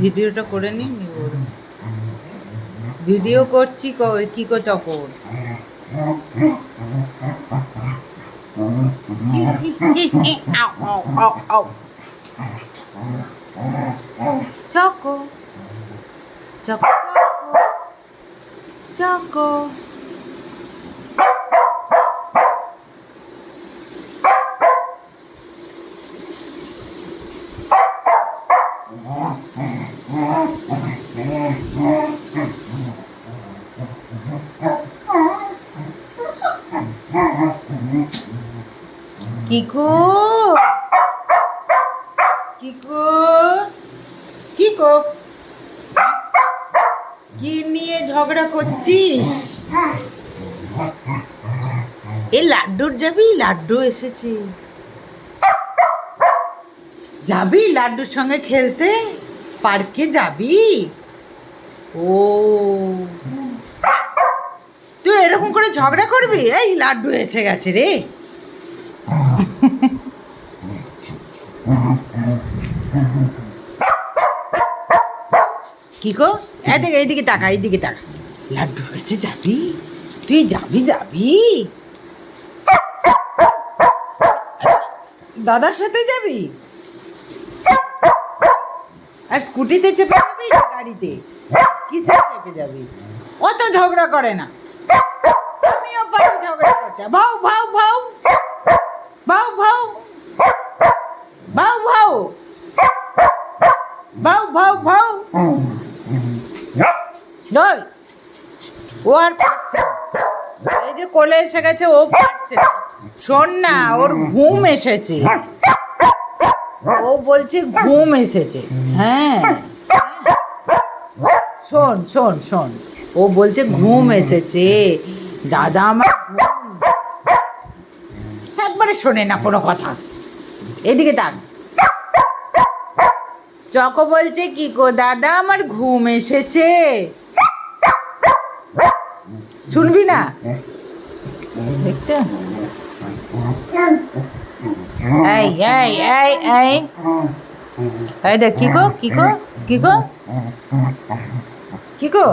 ভিডিওটা করে নি ভিডিও করছি কি কো চকর চকো চকো চকো কিকো কিকো কিকো কি নিয়ে ঝগড়া করছিস? এ লাড্ডুর যাবি? লাড্ডু এসেছে, যাবি লাড্ডুর সঙ্গে খেলতে? পার্কে যাবি? ও তুই এরকম করে ঝগড়া করবি? এই লাড্ডু এসে গেছে রে। কি গো, এদিকে এইদিকে তাকা, এইদিকে তাকা। লাড্ডুর কাছে যাবি? তুই যাবি? যাবি দাদার সাথে যাবি? আর স্কুটিতে চেপে যাবি না গাড়িতে? কিসে চেপে যাবি? অত ঝগড়া করে না, আমিও পারি ঝগড়া করতে। ভাও ভাও ভাও ভাও ভাও ভাও ভাও ভাও ভাও ভাও। নয়, ও আর পারছে না। এই যে কোলে এসে গেছে, ও পারছে না। শোন না, ওর ঘুম এসেছে। ও বলছে ঘুম এসেছে। হ্যাঁ শোন শোন শোন, ও বলছে ঘুম এসেছে। দাদা আমার ঘুম, একবারে শোনে না কোনো কথা। এদিকে তাক। চকো বলছে কি গো দাদা আমার ঘুম এসেছে, শুনবি না? দেখছো? এই এই এই এই এই দেখ, কি গো কি গো কি গো কি গো,